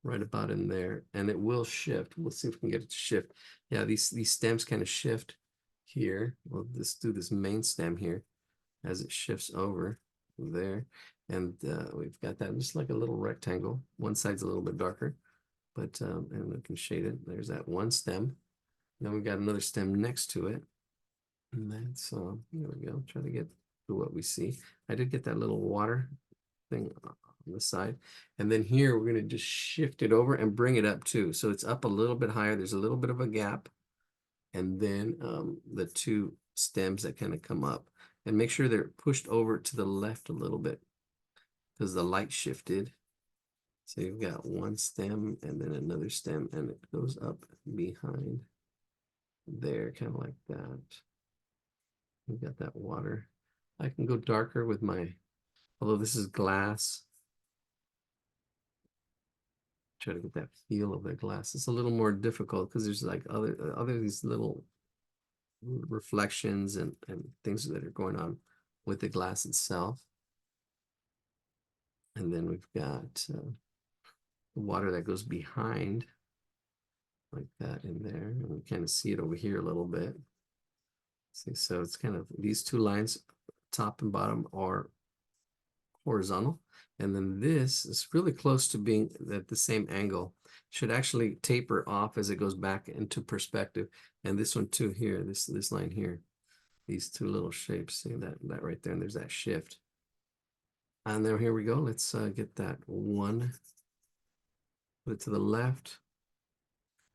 right about in there, and it will shift. We'll see if we can get it to shift. Yeah, these stems kind of shift here. We'll just do this main stem here as it shifts over there. And we've got that just like a little rectangle. One side's a little bit darker, but and we can shade it. There's that one stem. Then we've got another stem next to it. And that's, here we go. Try to get to what we see. I did get that little water thing on the side. And then here, we're going to just shift it over and bring it up too. So it's up a little bit higher. There's a little bit of a gap. and then the two stems that kind of come up, and make sure they're pushed over to the left a little bit because the light shifted. So you've got one stem and then another stem, and it goes up behind there, kind of like that. We've got that water. I can go darker with my, although this is glass. Try to get that feel of the glass. It's a little more difficult because there's like other these little reflections and things that are going on with the glass itself. And then we've got the water that goes behind like that in there. And we kind of see it over here a little bit. See, so it's kind of these two lines, top and bottom, are horizontal. And then this is really close to being at the same angle. Should actually taper off as it goes back into perspective. And this one too here, this line here, these two little shapes, see that right there, and there's that shift. And then here we go. Let's get that one, put it to the left.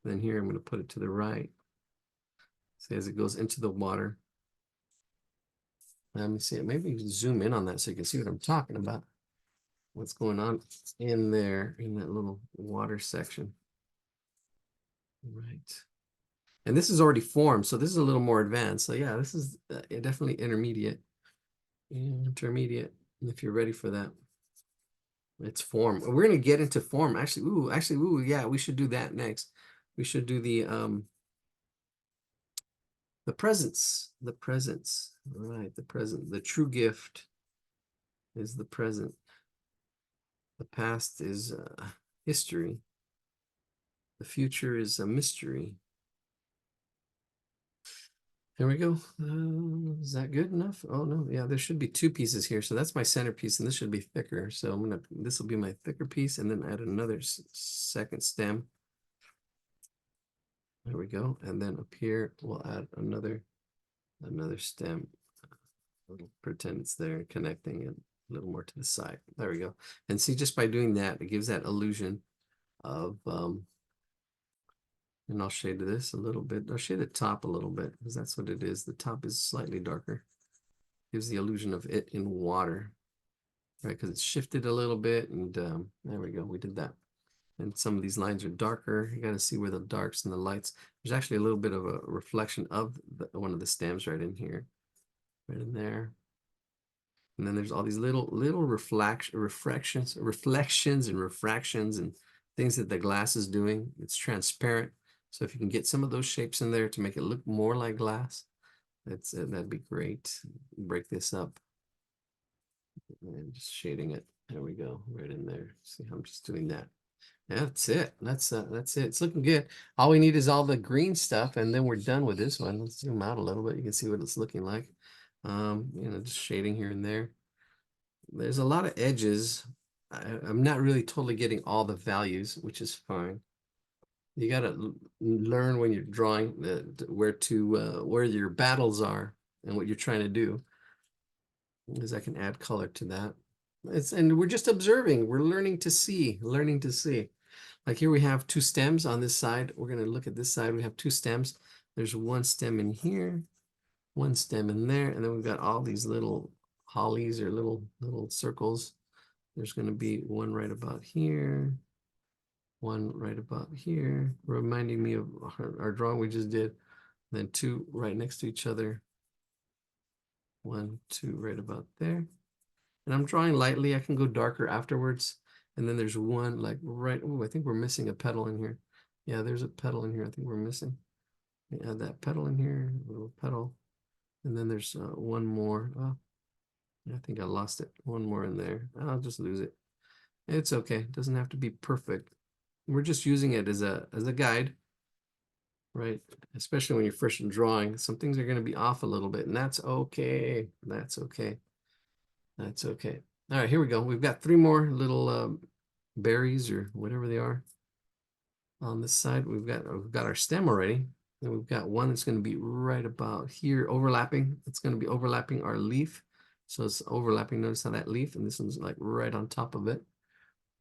Then here I'm going to put it to the right. See, as it goes into the water. Let me see it. Maybe zoom in on that so you can see what I'm talking about. What's going on in there in that little water section. Right. And this is already formed, so this is a little more advanced. So yeah, this is definitely intermediate. If you're ready for that. It's form. We're going to get into form. Actually, yeah, we should do that next. We should do the presence. Right, the present. The true gift is the present. The past is history. The future is a mystery. There we go. Is that good enough? Oh no, yeah, there should be two pieces here. So that's my centerpiece, and this should be thicker. So this will be my thicker piece, and then add another second stem. There we go. And then up here, we'll add another stem. We'll pretend it's there, connecting it a little more to the side. There we go. And see, just by doing that, it gives that illusion of, and I'll shade this a little bit. I'll shade the top a little bit because that's what it is. The top is slightly darker. Gives the illusion of it in water, right? Because it's shifted a little bit, and there we go. We did that. And some of these lines are darker. You got to see where the darks and the lights. There's actually a little bit of a reflection of one of the stems right in here, right in there. And then there's all these little reflections and refractions and things that the glass is doing. It's transparent. So if you can get some of those shapes in there to make it look more like glass, that'd be great. Break this up and just shading it. There we go, right in there. See how I'm just doing that. Yeah, that's it. That's it. It's looking good. All we need is all the green stuff, and then we're done with this one. Let's zoom out a little bit. You can see what it's looking like. Just shading here and there. There's a lot of edges. I'm not really totally getting all the values, which is fine. You got to learn when you're drawing where your battles are and what you're trying to do. Because I can add color to that. And we're just observing. We're learning to see. Like here we have two stems on this side. We're going to look at this side. We have two stems. There's one stem in here, one stem in there, and then we've got all these little hollies or little circles. There's going to be one right about here, one right about here, reminding me of our drawing we just did. Then two right next to each other. 1, 2 right about there. And I'm drawing lightly. I can go darker afterwards. And then there's one like right, oh, I think we're missing a petal in here. Yeah, there's a petal in here I think we're missing. Add that petal in here, a little petal. And then there's one more. Oh, I think I lost it. One more in there. I'll just lose it. It's okay. It doesn't have to be perfect. We're just using it as a guide, right? Especially when you're first drawing. Some things are going to be off a little bit, and that's okay. That's okay. That's okay. All right, here we go. We've got 3 more little berries or whatever they are on this side. We've got our stem already. And we've got one that's going to be right about here overlapping. It's going to be overlapping our leaf. So it's overlapping. Notice how that leaf, and this one's like right on top of it.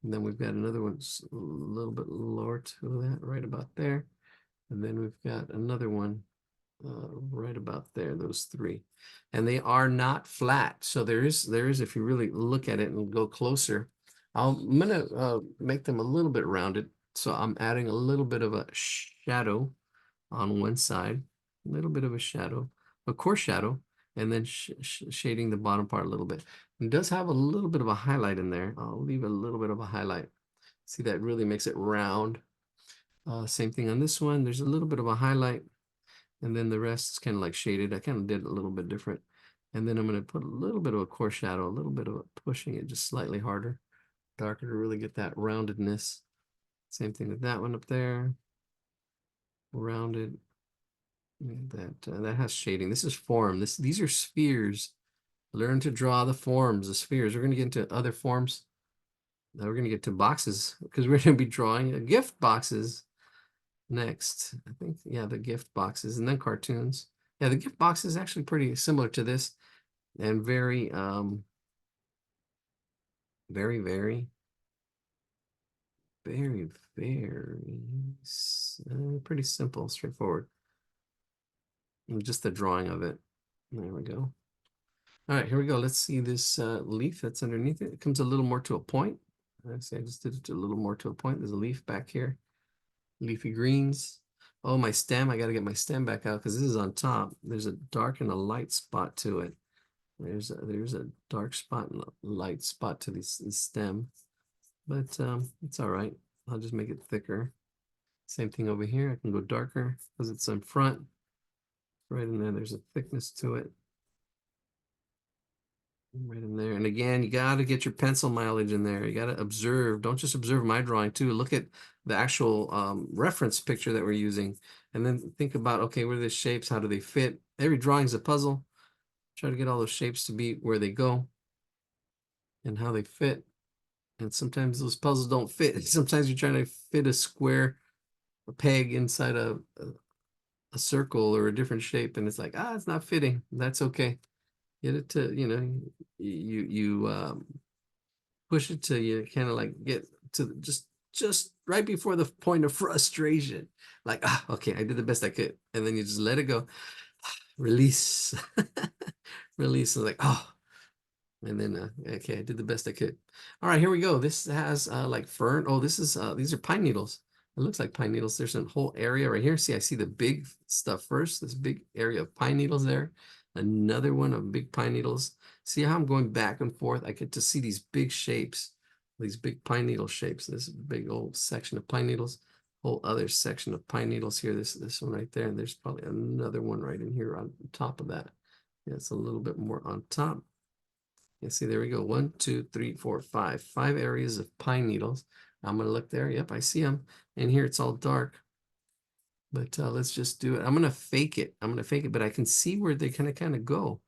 And then we've got another one a little bit lower to that, right about there. And then we've got another one right about there, those three. And they are not flat. So there is, if you really look at it and go closer, I'm gonna make them a little bit rounded. So I'm adding a little bit of a shadow on one side, a little bit of a shadow, a coarse shadow, and then shading the bottom part a little bit. It does have a little bit of a highlight in there. I'll leave a little bit of a highlight. See, that really makes it round. Same thing on this one. There's a little bit of a highlight, and then the rest is kind of like shaded. I kind of did it a little bit different. And then I'm going to put a little bit of a coarse shadow, a little bit of pushing it just slightly harder, darker to really get that roundedness. Same thing with that one up there. Rounded. That has shading. This is form. These are spheres. Learn to draw the forms, the spheres. We're going to get into other forms. Now we're going to get to boxes because we're going to be drawing gift boxes next. I think, yeah, the gift boxes and then cartoons. Yeah, the gift box is actually pretty similar to this and very, very, very, very, pretty simple, straightforward. And just the drawing of it. There we go. All right, here we go. Let's see this leaf that's underneath it. It comes a little more to a point. I see I just did it a little more to a point. There's a leaf back here. Leafy greens. Oh, my stem. I got to get my stem back out because this is on top. There's a dark and a light spot to it. There's a dark spot and a light spot to this stem. But it's all right. I'll just make it thicker. Same thing over here. I can go darker because it's in front. Right in there, there's a thickness to it. Right in there. And again, you got to get your pencil mileage in there. You got to observe. Don't just observe my drawing too. Look at the actual reference picture that we're using. And then think about, okay, what are the shapes? How do they fit? Every drawing's a puzzle. Try to get all those shapes to be where they go and how they fit. And sometimes those puzzles don't fit. Sometimes you're trying to fit a square, a peg inside a circle or a different shape. And it's like, it's not fitting. That's okay. Get it to, you push it till you kind of like get to just right before the point of frustration. Like, okay, I did the best I could. And then you just let it go. Release. Release. And like, and then okay, I did the best I could. All right, here we go. This has like fern. Oh, these are pine needles. It looks like pine needles. There's a whole area right here. See, I see the big stuff first. This big area of pine needles there. Another one of big pine needles. See how I'm going back and forth? I get to see these big shapes, these big pine needle shapes. This big old section of pine needles. Whole other section of pine needles here. This one right there. And there's probably another one right in here on top of that. Yeah, it's a little bit more on top. You see, there we go. 1, 2, 3, 4, 5. 5 areas of pine needles. I'm going to look there. Yep, I see them. And here it's all dark. But let's just do it. I'm going to fake it. But I can see where they kind of go.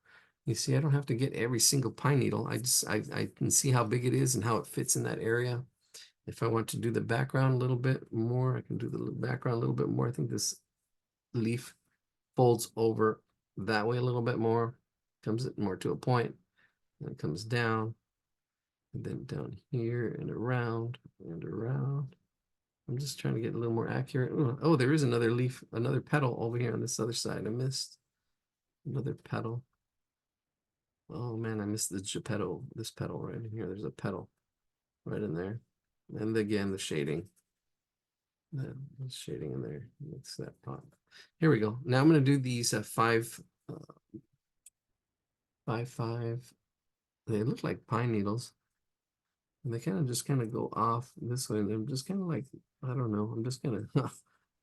You see, I don't have to get every single pine needle. I can see how big it is and how it fits in that area. If I want to do the background a little bit more, I can do the background a little bit more. I think this leaf folds over that way a little bit more. Comes more to a point. And it comes down, and then down here and around and around. I'm just trying to get a little more accurate. Oh, there is another leaf, another petal over here on this other side. I missed another petal. Oh man, I missed the petal, this petal right in here. There's a petal right in there. And again, the shading. The shading in there makes that pop. Here we go. Now I'm going to do these 5, 5. They look like pine needles. And they just go off this way. And I'm just kind of like, I don't know. I'm just going to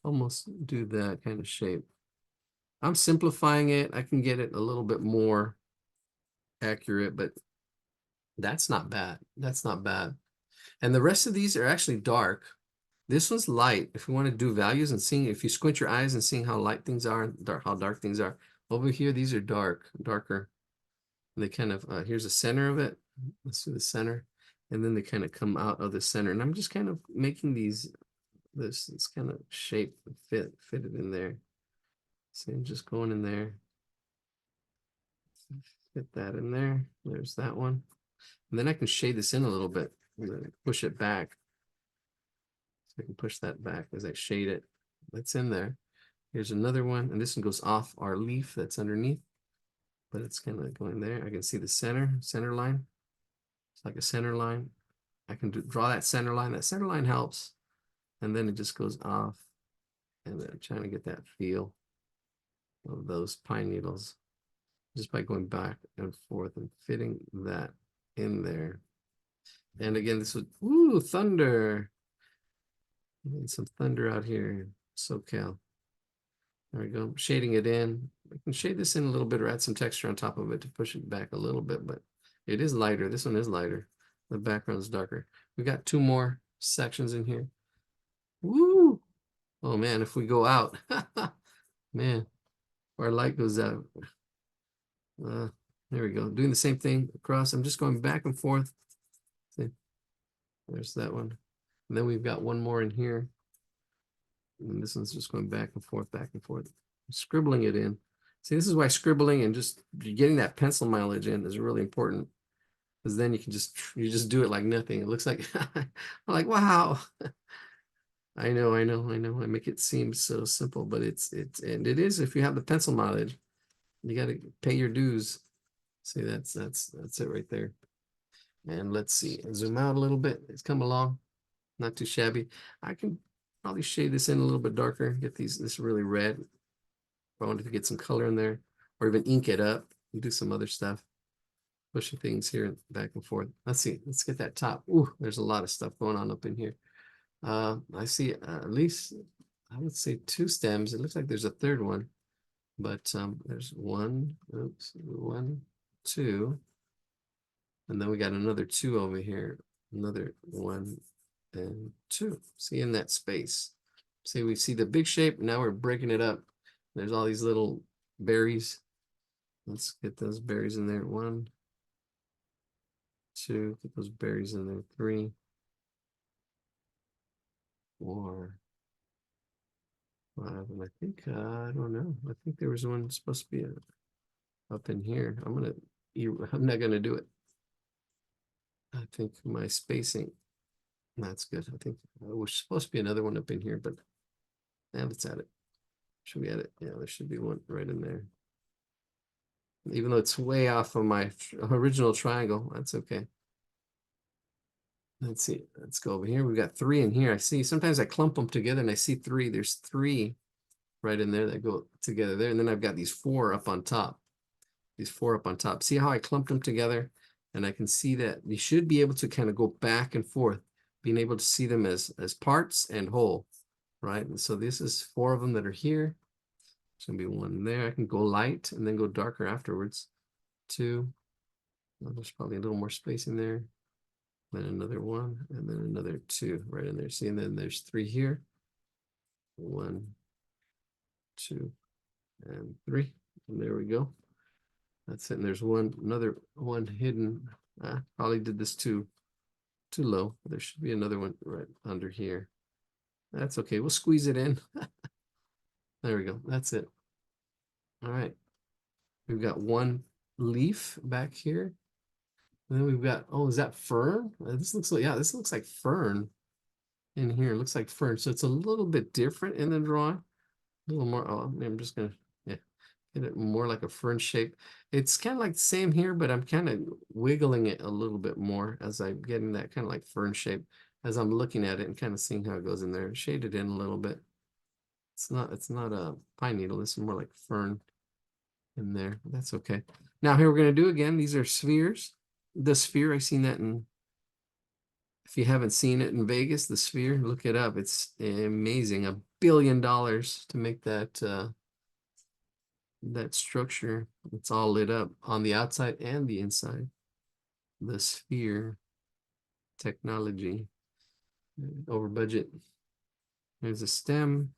almost do that kind of shape. I'm simplifying it. I can get it a little bit more accurate, but that's not bad. That's not bad. And the rest of these are actually dark. This one's light. If you want to do values and seeing, if you squint your eyes and seeing how light things are, how dark things are. Over here, these are darker. They here's the center of it. Let's do the center. And then they kind of come out of the center. And I'm just kind of making this kind of shape fit it in there. So I'm just going in there. Fit that in there. There's that one. And then I can shade this in a little bit. And then push it back. So I can push that back as I shade it. That's in there. Here's another one, and this one goes off our leaf that's underneath, but it's kind of going there. I can see the center line. It's like a center line. I can draw that center line. That center line helps. And then it just goes off. And then I'm trying to get that feel of those pine needles just by going back and forth and fitting that in there. And again, this would, ooh, thunder. Need some thunder out here, SoCal. There we go, shading it in. I can shade this in a little bit or add some texture on top of it to push it back a little bit, but it is lighter. This one is lighter. The background is darker. We got 2 more sections in here. Woo! Oh man, if we go out, man, our light goes out. There we go. Doing the same thing across. I'm just going back and forth. See, there's that one. And then we've got one more in here. And this one's just going back and forth, scribbling it in. See, this is why scribbling and just getting that pencil mileage in is really important. Because then you can just do it like nothing. It looks like, I'm like, wow. I know. I make it seem so simple, but and it is if you have the pencil mileage. You got to pay your dues. See, that's it right there. And let's see, zoom out a little bit. It's come along, not too shabby. I can probably shade this in a little bit darker. Get this really red. If I wanted to get some color in there, or even ink it up and do some other stuff. Pushing things here back and forth. Let's see. Let's get that top. Ooh, there's a lot of stuff going on up in here. I see at least, I would say 2 stems. It looks like there's a third one. But there's 1, 2, and then we got another 2 over here, another 1 and 2. See, in that space. See, we see the big shape. Now we're breaking it up. There's all these little berries. Let's get those berries in there. 1, 2, get those berries in there. 3, 4, 5, and I think I don't know. I think there was one supposed to be up in here. I'm not gonna do it. I think my spacing, that's good. I think there was supposed to be another one up in here, but now let's add it. Should we add it? Yeah, there should be one right in there. Even though it's way off of my original triangle, that's okay. Let's see. Let's go over here. We've got 3 in here. I see. Sometimes I clump them together and I see 3. There's 3 right in there that go together there. And then I've got these 4 up on top. These 4 up on top. See how I clumped them together? And I can see that you should be able to kind of go back and forth, being able to see them as parts and whole, right? And so this is 4 of them that are here. There's gonna be 1 there. I can go light and then go darker afterwards. 2. Well, there's probably a little more space in there. Then another 1, and then another 2 right in there. See, and then there's 3 here. 1, 2, and 3. And there we go. That's it. And there's another one hidden. Probably did this too low. There should be another one right under here. That's okay. We'll squeeze it in. There we go. That's it. All right. We've got 1 leaf back here. And then we've got, oh, is that fern? This looks like, yeah, this looks like fern in here. It looks like fern. So it's a little bit different in the drawing. A little more. Oh, I'm just going to, yeah, get it more like a fern shape. It's kind of like the same here, but I'm kind of wiggling it a little bit more as I'm getting that kind of like fern shape as I'm looking at it and kind of seeing how it goes in there. Shade it in a little bit. It's not a pine needle. This is more like fern in there. That's okay. Now here we're going to do again. These are spheres. The sphere, I've seen that in, if you haven't seen it in Vegas, the sphere, look it up. It's amazing. $1 billion to make that that structure. It's all lit up on the outside and the inside. The sphere technology over budget. There's a stem.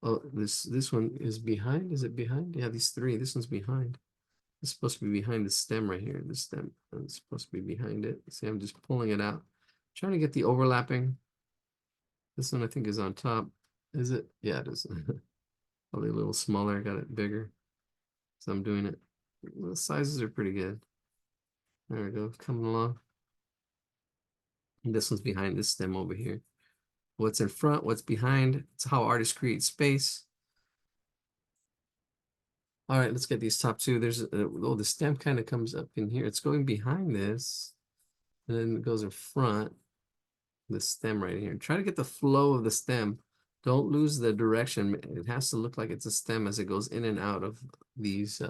Oh, this one is behind. Is it behind? Yeah, these 3. This one's behind. It's supposed to be behind the stem right here. The stem is supposed to be behind it. See, I'm just pulling it out. Trying to get the overlapping. This one I think is on top. Is it? Yeah, it is. Probably a little smaller. I got it bigger. So I'm doing it. The sizes are pretty good. There we go. Coming along. And this one's behind this stem over here. What's in front, what's behind. It's how artists create space. All right, let's get these top two. There's oh, the stem kind of comes up in here. It's going behind this, and then it goes in front. The stem right here. Try to get the flow of the stem. Don't lose the direction. It has to look like it's a stem as it goes in and out of these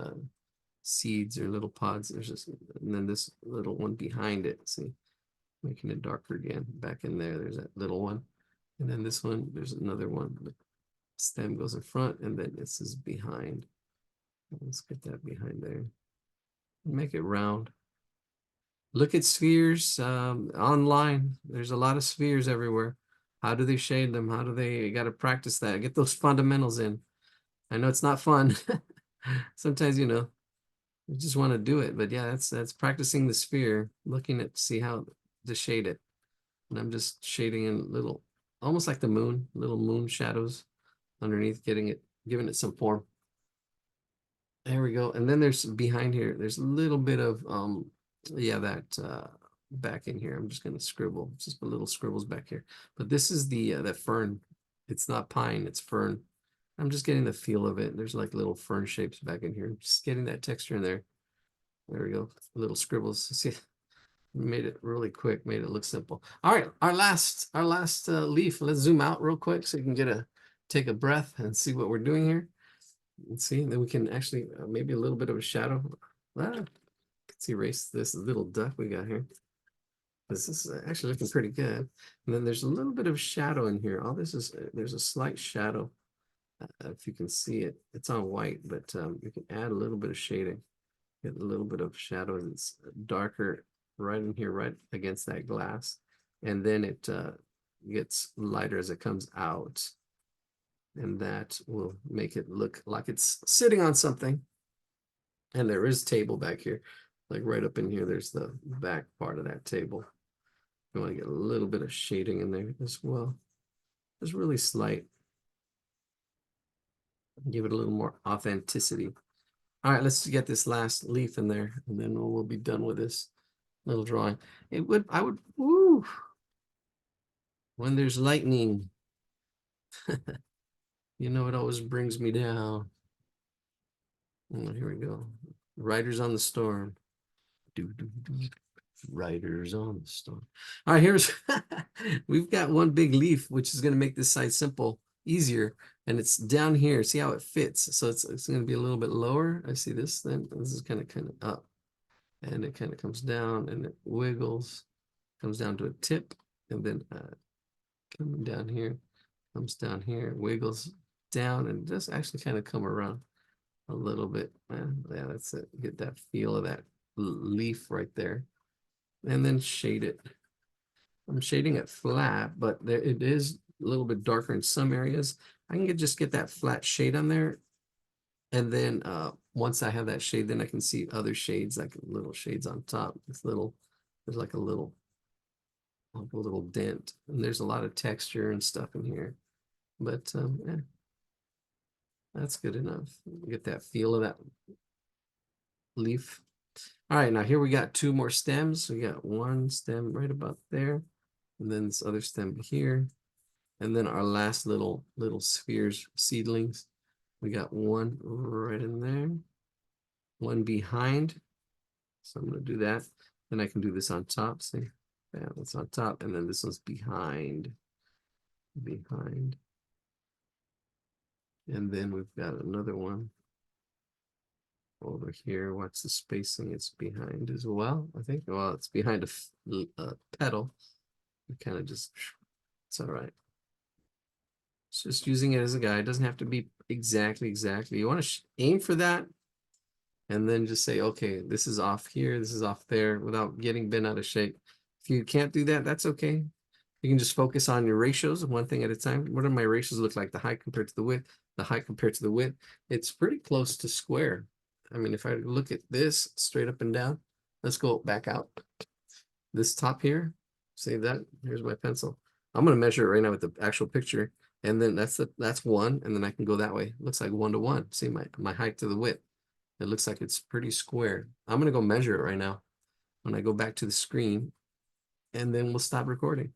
seeds or little pods. There's just, and then this little one behind it. See, making it darker again. Back in there, there's that little one. And then this one, there's another one. The stem goes in front, and then this is behind. Let's get that behind there. Make it round. Look at spheres online. There's a lot of spheres everywhere. How do they shade them? How do they, you got to practice that. Get those fundamentals in. I know it's not fun. Sometimes, you know, you just want to do it. But yeah, that's practicing the sphere, looking at see how to shade it. And I'm just shading in little, almost like the moon, little moon shadows underneath, giving it some form. There we go. And then there's behind here, there's a little bit of yeah, that back in here. I'm just gonna scribble, just a little scribbles back here. But this is the that fern. It's not pine, it's fern. I'm just getting the feel of it. There's like little fern shapes back in here. Just getting that texture in there. There we go. Little scribbles. See, made it really quick, made it look simple. All right, our last leaf. Let's zoom out real quick so you can take a breath and see what we're doing here. Let's see, and then we can actually maybe a little bit of a shadow. Let's erase this little duck we got here. This is actually looking pretty good. And then there's a little bit of shadow in here. All this is, there's a slight shadow. If you can see it, it's on white, but you can add a little bit of shading. Get a little bit of shadow that's darker right in here, right against that glass. And then it gets lighter as it comes out. And that will make it look like it's sitting on something. And there is table back here, like right up in here, there's the back part of that table. You want to get a little bit of shading in there as well. It's really slight. Give it a little more authenticity. All right, let's get this last leaf in there, and then we'll be done with this little drawing. Woo, when there's lightning, you know, it always brings me down. Oh, here we go. Riders on the storm. Riders on the storm. All right, here's we've got one big leaf, which is going to make this side simple, easier, and it's down here. See how it fits? So it's going to be a little bit lower. I see this. Then this is kind of up, and it kind of comes down, and it wiggles, comes down to a tip, and then coming down here, comes down here, wiggles down, and just actually kind of come around a little bit. Yeah, that's it. Get that feel of that leaf right there. And then shade it. I'm shading it flat, but there it is a little bit darker in some areas. I can just get that flat shade on there. And then once I have that shade, then I can see other shades, like little shades on top. There's like a little dent. And there's a lot of texture and stuff in here. But yeah, that's good enough. Get that feel of that leaf. All right, now here we got two more stems. We got one stem right about there, and then this other stem here, and then our last little spheres, seedlings. We got one right in there, one behind. So I'm gonna do that. Then I can do this on top. See, yeah, that's on top, and then this one's behind. And then we've got another one over here. Watch the spacing. It's behind as well, I think. Well, it's behind a petal. You kind of just, it's all right. It's just using it as a guide. It doesn't have to be exactly. You want to aim for that, and then just say, okay, this is off here, this is off there, without getting bent out of shape. If you can't do that, that's okay. You can just focus on your ratios, one thing at a time. What do my ratios look like? The height compared to the width, the height compared to the width. It's pretty close to square. I mean, if I look at this straight up and down, let's go back out. This top here, save that. Here's my pencil. I'm going to measure it right now with the actual picture. And then that's one. And then I can go that way. It looks like 1 to 1. See my height to the width. It looks like it's pretty square. I'm going to go measure it right now when I go back to the screen. And then we'll stop recording.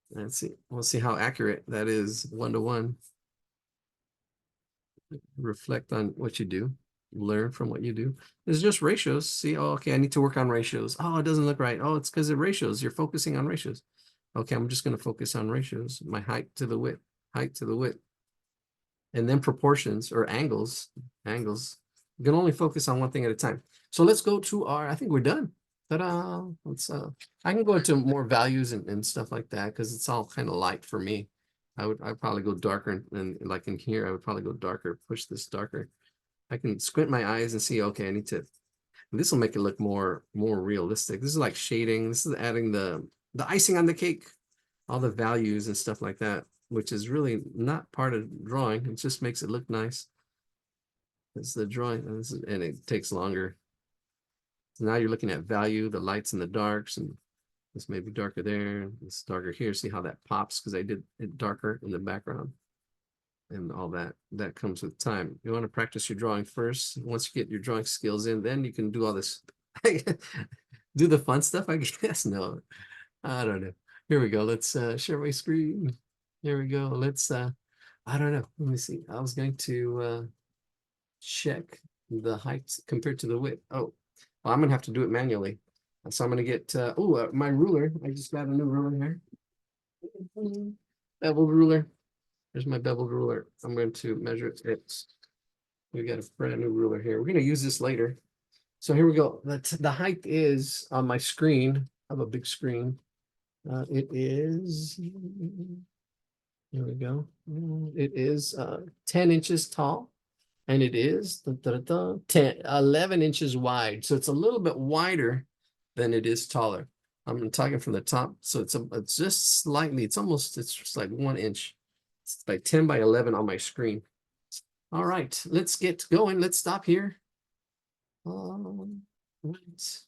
Let's see. We'll see how accurate that is 1 to 1. Reflect on what you do. learn from what you do. It's just ratios. See, oh, okay, I need to work on ratios. Oh, it doesn't look right. Oh, it's because of ratios. You're focusing on ratios. Okay, I'm just going to focus on ratios. My height to the width, height to the width. And then proportions or angles. You can only focus on one thing at a time. So let's go to our, I think we're done. Ta-da. I can go into more values and stuff like that because it's all kind of light for me. I'd probably go darker and like in here, I would probably go darker, push this darker. I can squint my eyes and see, okay, I need to, this will make it look more realistic. This is like shading. This is adding the icing on the cake, all the values and stuff like that, which is really not part of drawing. It just makes it look nice. It's the drawing, and it takes longer. So now you're looking at value, the lights and the darks, and this may be darker there, it's darker here. See how that pops because I did it darker in the background. And all that comes with time. You want to practice your drawing first. Once you get your drawing skills in, then you can do all this. Do the fun stuff, I guess. No, I don't know. Here we go. Let's share my screen. Here we go. Let's I don't know. Let me see. I was going to check the height compared to the width. Oh, well, I'm gonna have to do it manually. So I'm gonna get my ruler. I just got a new ruler here. Beveled ruler. There's my beveled ruler. I'm going to measure it. We got a brand new ruler here. We're going to use this later. So here we go. The height is on my screen. I have a big screen. It is, here we go. It is 10 inches tall. And it is 11 inches wide. So it's a little bit wider than it is taller. I'm talking from the top. So it's just slightly, it's just like 1 inch. It's like 10 by 11 on my screen. All right, let's get going. Let's stop here. Right.